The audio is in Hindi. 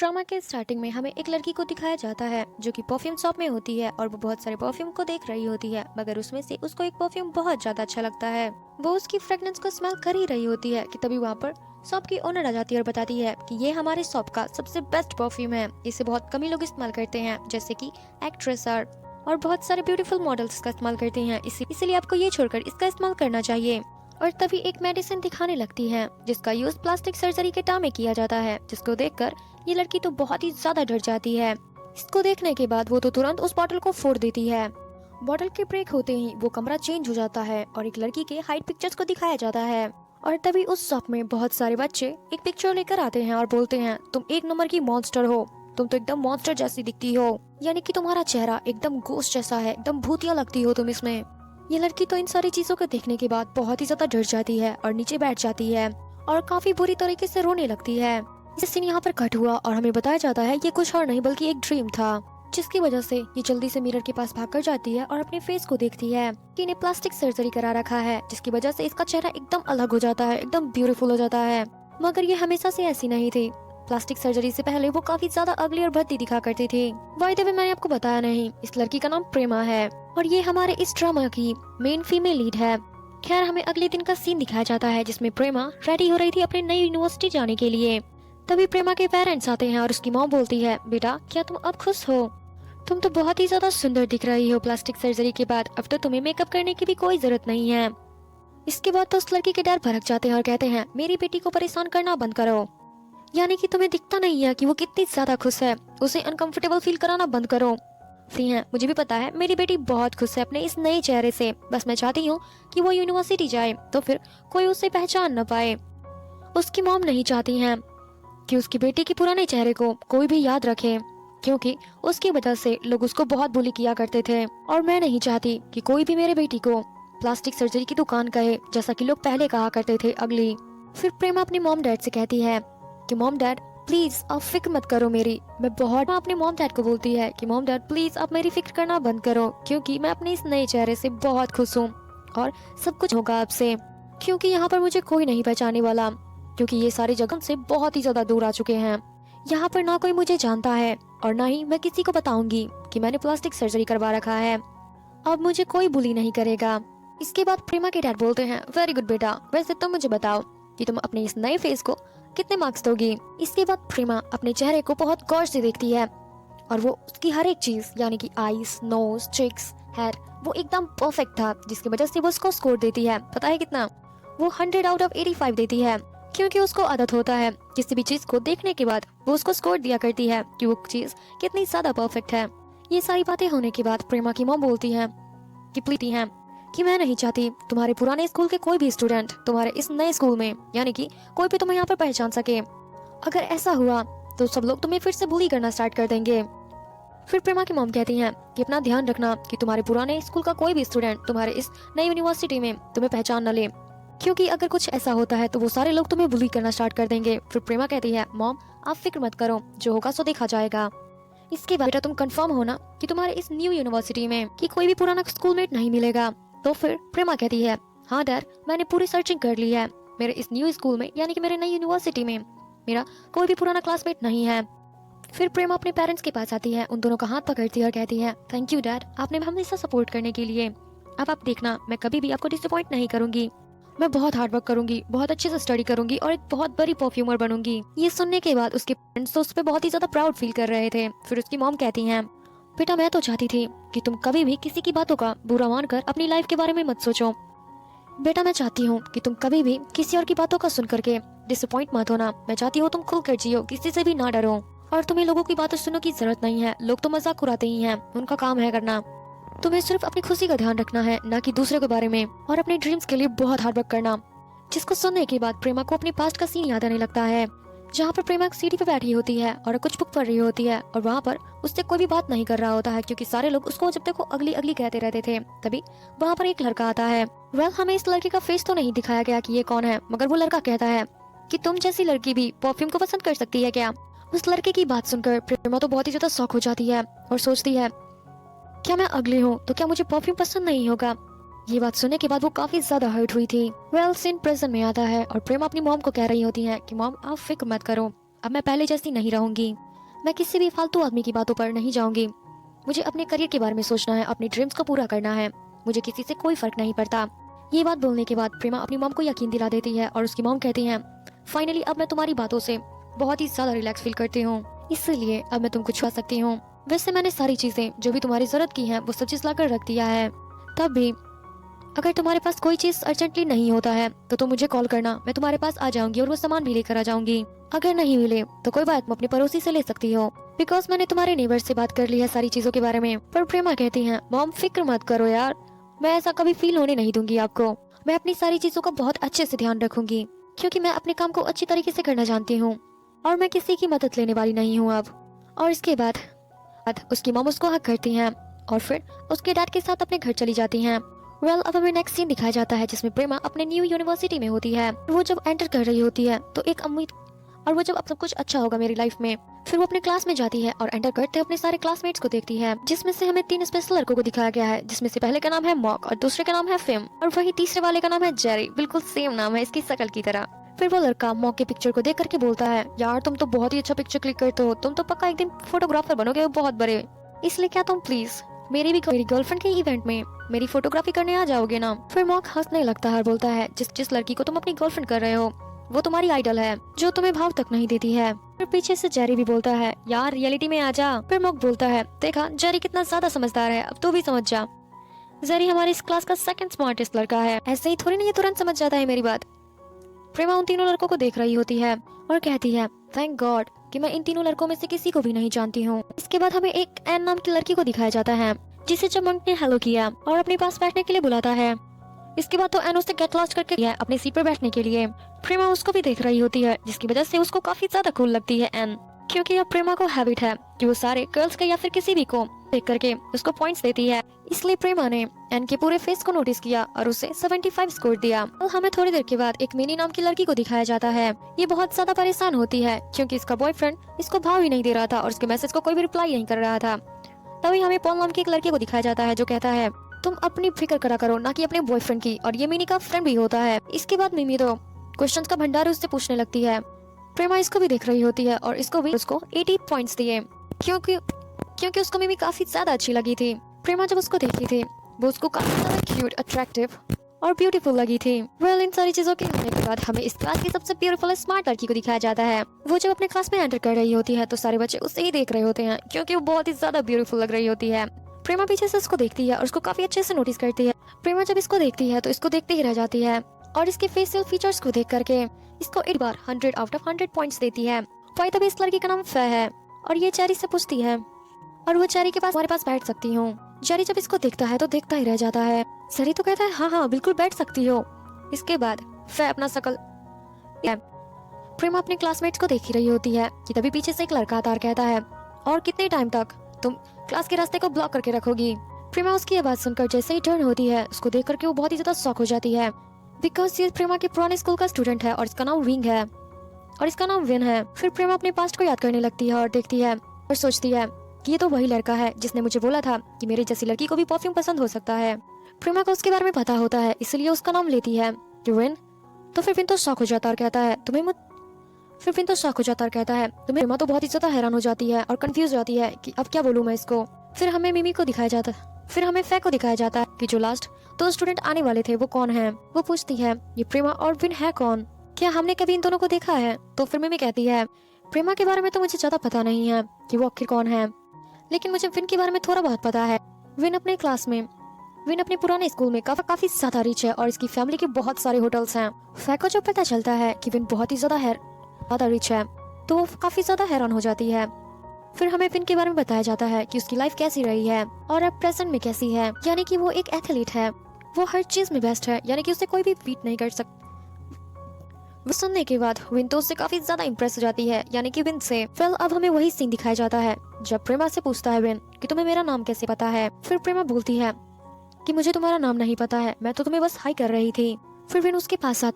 ड्रामा के स्टार्टिंग में हमें एक लड़की को दिखाया जाता है जो कि परफ्यूम शॉप में होती है और वो बहुत सारे परफ्यूम को देख रही होती है, मगर उसमें से उसको एक परफ्यूम बहुत ज्यादा अच्छा लगता है। वो उसकी फ्रेगनेंस को स्मेल कर ही रही होती है कि तभी वहाँ पर शॉप की ओनर आ जाती है और बताती है कि ये हमारे शॉप का सबसे बेस्ट परफ्यूम है, इसे बहुत कम ही लोग इस्तेमाल करते हैं, जैसे कि एक्ट्रेस और बहुत सारे ब्यूटीफुल मॉडल्स का इस्तेमाल करते हैं, इसीलिए आपको ये छोड़कर इसका इस्तेमाल करना चाहिए। और तभी एक मेडिसिन दिखाने लगती है जिसका यूज प्लास्टिक सर्जरी के टाइम में किया जाता है, जिसको देखकर ये लड़की तो बहुत ही ज्यादा डर जाती है। इसको देखने के बाद वो तो तुरंत उस बॉटल को फोड़ देती है। बॉटल के ब्रेक होते ही वो कमरा चेंज हो जाता है और एक लड़की के हाइड पिक्चर्स को दिखाया जाता है। और तभी उस शॉप में बहुत सारे बच्चे एक पिक्चर लेकर आते हैं और बोलते हैं, तुम एक नंबर की मॉन्स्टर हो, तुम तो एकदम मॉन्स्टर जैसी दिखती हो, यानी कि तुम्हारा चेहरा एकदम घोस्ट जैसा है, एकदम भूतिया लगती हो तुम इसमें। ये लड़की तो इन सारी चीजों को देखने के बाद बहुत ही ज्यादा डर जाती है और नीचे बैठ जाती है और काफी बुरी तरीके से रोने लगती है। ये सीन यहाँ पर कट हुआ और हमें बताया जाता है ये कुछ और नहीं बल्कि एक ड्रीम था, जिसकी वजह से ये जल्दी से मिरर के पास भागकर जाती है और अपने फेस को देखती है कि इन्हें प्लास्टिक सर्जरी करा रखा है, जिसकी वजह से इसका चेहरा एकदम अलग हो जाता है, एकदम ब्यूटीफुल हो जाता है। मगर ये हमेशा से ऐसी नहीं थी। प्लास्टिक सर्जरी से पहले वो काफी ज्यादा अगली और भद्दी दिखा करती थी। बाय द वे मैंने आपको बताया नहीं, इस लड़की का नाम प्रेमा है और ये हमारे इस ड्रामा की मेन फीमेल लीड है। खैर हमें अगले दिन का सीन दिखाया जाता है जिसमें प्रेमा रेडी हो रही थी अपने नई यूनिवर्सिटी जाने के लिए। तभी प्रेमा के पेरेंट्स आते हैं और उसकी मॉम बोलती है, बेटा क्या तुम अब खुश हो? तुम तो बहुत ही ज्यादा सुंदर दिख रही हो प्लास्टिक सर्जरी के बाद, अब तो तुम्हें मेकअप करने की भी कोई जरूरत नहीं है। इसके बाद तो उस लड़की के डर भड़क जाते हैं और कहते हैं, मेरी बेटी को परेशान करना बंद करो, यानी कि तुम्हें दिखता नहीं है कि वो कितनी ज्यादा खुश है, उसे अनकंफर्टेबल फील कराना बंद करो। फ्री है, मुझे भी पता है मेरी बेटी बहुत खुश है अपने इस नए चेहरे से, बस मैं चाहती हूँ कि वो यूनिवर्सिटी जाए तो फिर कोई उसे पहचान न पाए। उसकी मॉम नहीं चाहती है कि उसकी बेटी के पुराने चेहरे को कोई भी याद रखे, क्योंकि उसकी वजह से लोग उसको बहुत बुली किया करते थे और मैं नहीं चाहती कि कोई भी मेरे बेटी को प्लास्टिक सर्जरी की दुकान कहे, जैसा कि लोग पहले कहा करते थे अगली। फिर प्रेमा अपने मॉम डैड से कहती है कि मॉम डैड प्लीज आप फिक्र मत करो मेरी, मैं बहुत अपने मॉम डैड को बोलती है कि मॉम डैड प्लीज आप मेरी फिक्र करना बंद करो, क्योंकि मैं अपने इस नए चेहरे से बहुत खुश हूँ और सब कुछ होगा आपसे, क्योंकि यहाँ पर मुझे कोई नहीं पहचानने वाला, क्योंकि ये सारे जगह से बहुत ही ज्यादा दूर आ चुके हैं। यहाँ पर ना कोई मुझे जानता है और ना ही मैं किसी को बताऊंगी कि मैंने प्लास्टिक सर्जरी करवा रखा है। अब मुझे कोई बुली नहीं करेगा। इसके बाद प्रेमा के डैड बोलते हैं, वेरी गुड बेटा, वैसे तुम मुझे बताओ कि तुम अपने इस नए फेस को कितने मार्क्स दोगी। इसके बाद प्रेमा अपने चेहरे को बहुत गौर से देखती है और वो उसकी हर एक चीज यानी कि आईज, नोज, चिक्स, हेयर वो एकदम परफेक्ट था, जिसकी वजह से वो उसको स्कोर देती है। पता है कितना? वो 100 आउट ऑफ 85 देती है, क्योंकि उसको आदत होता है किसी भी चीज को देखने के बाद वो उसको स्कोर दिया करती है कि वो चीज कितनी ज्यादा परफेक्ट है। ये सारी बातें होने के बाद प्रेमा की मॉम बोलती है कि मैं नहीं चाहती तुम्हारे पुराने स्कूल के कोई भी स्टूडेंट तुम्हारे इस नए स्कूल में, यानी कि कोई भी तुम्हें यहाँ पर पहचान सके। अगर ऐसा हुआ तो सब लोग तुम्हें फिर से बुली करना स्टार्ट कर देंगे। फिर प्रेमा की मॉम कहती हैं कि अपना ध्यान रखना कि तुम्हारे पुराने स्कूल का कोई भी स्टूडेंट तुम्हारे इस नई यूनिवर्सिटी में तुम्हें पहचान न ले, क्योंकि अगर कुछ ऐसा होता है तो वो सारे लोग तुम्हें बुली करना स्टार्ट कर देंगे। फिर प्रेमा कहती है, मॉम आप फिक्र मत करो, जो होगा सो देखा जाएगा। इसके बाद बेटा तुम कंफर्म हो ना कि तुम्हारे इस न्यू यूनिवर्सिटी में कि कोई भी पुराना स्कूलमेट नहीं मिलेगा? तो फिर प्रेमा कहती है, हाँ डैड मैंने पूरी सर्चिंग कर ली है, मेरे इस न्यू स्कूल में यानी कि मेरे नई यूनिवर्सिटी में मेरा कोई भी पुराना क्लासमेट नहीं है। फिर प्रेमा अपने पेरेंट्स के पास आती है, उन दोनों का हाथ पकड़ती है और कहती है, थैंक यू डैड, आपने हमेशा सपोर्ट करने के लिए। अब आप देखना मैं कभी भी आपको डिसअपॉइंट नहीं करूंगी, मैं बहुत हार्ड वर्क करूंगी, बहुत अच्छे से स्टडी करूंगी और एक बहुत बड़ी परफ्यूमर बनूंगी। ये सुनने के बाद उसके पेरेंट्स तो उस पर बहुत ही ज्यादा प्राउड फील कर रहे थे। फिर उसकी मॉम कहती हैं, बेटा मैं तो चाहती थी कि तुम कभी भी किसी की बातों का बुरा मानकर अपनी लाइफ के बारे में मत सोचो। बेटा मैं चाहती हूँ कि तुम कभी भी किसी और की बातों का सुन करके डिसअपॉइंट मत होना। मैं चाहती हूँ तुम खुलकर जियो, किसी से भी ना डरो और तुम्हें लोगों की बातें सुनने की जरूरत नहीं है। लोग तो मजाक उड़ाते ही हैं, उनका काम है करना। तुम्हें सिर्फ अपनी खुशी का ध्यान रखना है, ना कि दूसरे के बारे में, और अपने ड्रीम्स के लिए बहुत हार्ड वर्क करना। जिसको सुनने के बाद प्रेमा को अपने पास्ट का सीन याद आने लगता है, जहाँ पर प्रेमा सीढ़ी पे बैठी होती है और कुछ बुक पढ़ रही होती है और वहाँ पर उससे कोई भी बात नहीं कर रहा होता है, क्योंकि सारे लोग उसको जब तक वो अगली अगली कहते रहते थे। तभी वहाँ पर एक लड़का आता है। हमें इस लड़के का फेस तो नहीं दिखाया गया कि ये कौन है, मगर वो लड़का कहता है कि तुम जैसी लड़की भी परफ्यूम को पसंद कर सकती है क्या? उस लड़के की बात सुनकर प्रेमा तो बहुत ही ज्यादा शॉक हो जाती है और सोचती है, क्या मैं अगली हूँ तो क्या मुझे परफ्यूम पसंद नहीं होगा? ये बात सुनने के बाद वो काफी ज्यादा हर्ट हुई थी। सीन प्रेजेंट में आता है और प्रेमा अपनी मॉम को कह रही होती है कि मॉम आप फिक्र मत करो, अब मैं पहले जैसी नहीं रहूंगी। मैं किसी भी फालतू आदमी की बातों पर नहीं जाऊंगी। मुझे अपने करियर के बारे में सोचना है, अपने ड्रीम्स को पूरा करना है। मुझे किसी से कोई फर्क नहीं पड़ता। ये बात बोलने के बाद प्रेमा अपनी मॉम को यकीन दिला देती है और उसकी मॉम कहती है, फाइनली अब मैं तुम्हारी बातों से बहुत ही ज्यादा रिलैक्स फील करती हूँ, इसलिए अब मैं तुमको छुआ सकती हूँ। वैसे मैंने सारी चीजें जो भी तुम्हारी जरूरत की हैं वो सब चीज लाकर रख दिया है। तब भी अगर तुम्हारे पास कोई चीज अर्जेंटली नहीं होता है तो तुम मुझे कॉल करना, मैं तुम्हारे पास आ जाऊंगी और वो सामान भी लेकर आ जाऊंगी। अगर नहीं मिले तो कोई बात, तुम अपने पड़ोसी से ले सकती हो, बिकॉज मैंने तुम्हारे नेबर से बात कर ली है सारी चीजों के बारे में। पर प्रेमा कहती है, मॉम फिक्र मत करो यार, मैं ऐसा कभी फील होने नहीं दूंगी आपको। मैं अपनी सारी चीजों का बहुत अच्छे से ध्यान रखूंगी, क्योंकि मैं अपने काम को अच्छी तरीके से करना जानती हूँ और मैं किसी की मदद लेने वाली नहीं हूँ अब। और इसके बाद उसकी मॉम उसको हक करती हैं और फिर उसके डैड के साथ अपने घर चली जाती हैं। अब हमें नेक्स्ट सीन दिखाया जाता है जिसमें प्रेमा अपने न्यू यूनिवर्सिटी में होती है। वो जब एंटर कर रही होती है तो एक उम्मीद, और वो जब अब सब कुछ अच्छा होगा मेरी लाइफ में, फिर वो अपने क्लास में जाती है और एंटर करते अपने सारे क्लासमेट्स को देखती है, जिसमें से हमें 3 स्पेशल लड़कों को दिखाया गया है, जिसमें से पहले का नाम है मॉक और दूसरे का नाम है फिम और वही तीसरे वाले का नाम है जेरी। बिल्कुल सेम नाम है इसकी शकल की तरह। फिर वो लड़का मॉक के पिक्चर को देख करके बोलता है, यार तुम तो बहुत ही अच्छा पिक्चर क्लिक करते हो, तुम तो पक्का एक दिन फोटोग्राफर बनोगे बहुत बड़े, इसलिए क्या तुम प्लीज मेरी गर्लफ्रेंड के इवेंट में मेरी फोटोग्राफी करने आ जाओगे ना। फिर मॉक हंसने लगता है और बोलता है, जिस लड़की को तुम अपनी गर्लफ्रेंड कर रहे हो वो तुम्हारी आइडल है जो तुम्हें भाव तक नहीं देती है। फिर पीछे से जेरी भी बोलता है, यार रियलिटी में आ जा। फिर मॉक बोलता है, देखा जेरी कितना ज्यादा समझदार है, अब तू भी समझ जा। जेरी हमारी इस क्लास का सेकंड स्मार्टेस्ट लड़का है, ऐसे ही थोड़ी नहीं ये तुरंत समझ जाता है मेरी बात। प्रेमा उन तीनों लड़कों को देख रही होती है और कहती है, थैंक गॉड कि मैं इन तीनों लड़कों में से किसी को भी नहीं जानती हूँ। इसके बाद हमें एक एन नाम की लड़की को दिखाया जाता है, जिसे जब मंक ने हेलो किया और अपने पास बैठने के लिए बुलाता है। इसके बाद तो एन उससे गेट लॉस्ट करके गया अपनी सीट पर बैठने के लिए। प्रेमा उसको भी देख रही होती है, जिसकी वजह से उसको काफी ज्यादा कूल लगती है एन, क्योंकि अब प्रेमा को हैबिट है कि वो सारे गर्ल्स के या फिर किसी भी को देख करके उसको पॉइंट्स देती है। इसलिए प्रेमा ने एन के पूरे फेस को नोटिस किया और उसे 75 स्कोर दिया। और हमें थोड़ी देर के बाद एक मिनी नाम की लड़की को दिखाया जाता है। ये बहुत ज्यादा परेशान होती है क्योंकि इसका बॉयफ्रेंड इसको भाव ही नहीं दे रहा था और उसके मैसेज को कोई भी रिप्लाई नहीं कर रहा था। तभी हमें पॉल नाम की एक लड़की को दिखाया जाता है जो कहता है, तुम अपनी फिक्र करा करो ना कि अपने बॉयफ्रेंड की, और ये मिनी का फ्रेंड भी होता है। इसके बाद मिमी तो क्वेश्चंस का भंडार उससे पूछने लगती है। प्रेमा इसको भी देख रही होती है और इसको भी उसको 80 पॉइंट्स दिए, क्योंकि उसको मिमी काफी ज्यादा अच्छी लगी थी। प्रेमा जब उसको देखी थी वो उसको काफी ज्यादा क्यूट, अट्रैक्टिव और ब्यूटीफुल लगी थी। इन सारी चीजों के होने के बाद हमें इस क्लास की सबसे ब्यूटीफुल स्मार्ट लड़की को दिखाया जाता है। वो जब अपने क्लास में एंटर कर रही होती है तो सारे बच्चे उसे ही देख रहे होते हैं क्योंकि वो बहुत ही ज्यादा ब्यूटीफुल लग रही होती है। प्रेमा पीछे से उसको देखती है और उसको काफी अच्छे से नोटिस करती है। प्रेमा जब इसको देखती है तो इसको देखते ही रह जाती है और इसके फेशियल फीचर्स को देख करके इसको एक बार 100 आउट ऑफ 100 पॉइंट्स देती है। तभी इस लड़की का नाम फे है और ये चेरी से पूछती है, और वो चेरी के पास हमारे पास बैठ सकती हूँ। चेरी जब इसको देखता है तो देखता ही रह जाता है। चेरी तो कहता है, हाँ हाँ बिल्कुल बैठ सकती हो। इसके बाद फे अपना शकल प्रेमा अपने क्लासमेट्स को देख ही रही होती है कि तभी पीछे से एक लड़का आता और कहता है, और कितने टाइम तक तुम क्लास के रास्ते को ब्लॉक करके रखोगी। प्रेमा उसकी आवाज सुनकर जैसे ही टर्न होती है उसको देख करके वो बहुत ही ज्यादा शॉक हो जाती है, बिकॉज ये प्रेमा के पुराने स्कूल का स्टूडेंट है और इसका नाम विंग है और इसका नाम विन है। फिर प्रेमा अपने पास्ट को याद करने लगती है और देखती है और सोचती है कि ये तो वही लड़का है जिसने मुझे बोला था कि मेरे जैसी लड़की को भी परफ्यूम पसंद हो सकता है। प्रेमा को उसके बारे में पता होता है, इसलिए उसका नाम लेती है कि विन। तो फिर विन तो शॉक हो जाता और कहता है, प्रेमा तो बहुत ही ज्यादा हैरान हो जाती है और कंफ्यूज हो जाती है कि अब क्या बोलूं मैं इसको। फिर हमें मिमी को दिखाया जाता है, फिर हमें फे को दिखाया जाता है कि जो लास्ट 2 स्टूडेंट आने वाले थे वो कौन है। वो पूछती है, ये प्रेमा और विन है कौन, क्या हमने कभी इन दोनों को देखा है। तो फिर मिमी कहती है, प्रेमा के बारे में तो मुझे ज्यादा पता नहीं है कि वो आखिर कौन है, लेकिन मुझे विन के बारे में थोड़ा बहुत पता है। विन अपने पुराने स्कूल में काफी ज्यादा रिच है और इसकी फैमिली के बहुत सारे होटल्स हैं। फे को जब पता चलता है कि विन बहुत ही ज्यादा रिच है तो वो काफी ज्यादा हैरान हो जाती है। फिर हमें विन के बारे में बताया जाता है कि उसकी लाइफ कैसी रही है और अब प्रेजेंट में कैसी है, यानी कि वो एक एथलीट है, वो हर चीज में बेस्ट है, यानी कि उसे कोई भी बीट नहीं कर सकता। वो सुनने के बाद विन तो उससे काफी ज्यादा इम्प्रेस हो जाती है, यानी कि विन से। अब हमें वही सीन दिखाया जाता है जब प्रेमा से पूछता है विन कि तुम्हें मेरा नाम कैसे पता है। फिर प्रेमा बोलती है कि मुझे तुम्हारा नाम नहीं पता है, मैं तो तुम्हें बस हाई कर रही थी। फिर विन उसके पास आता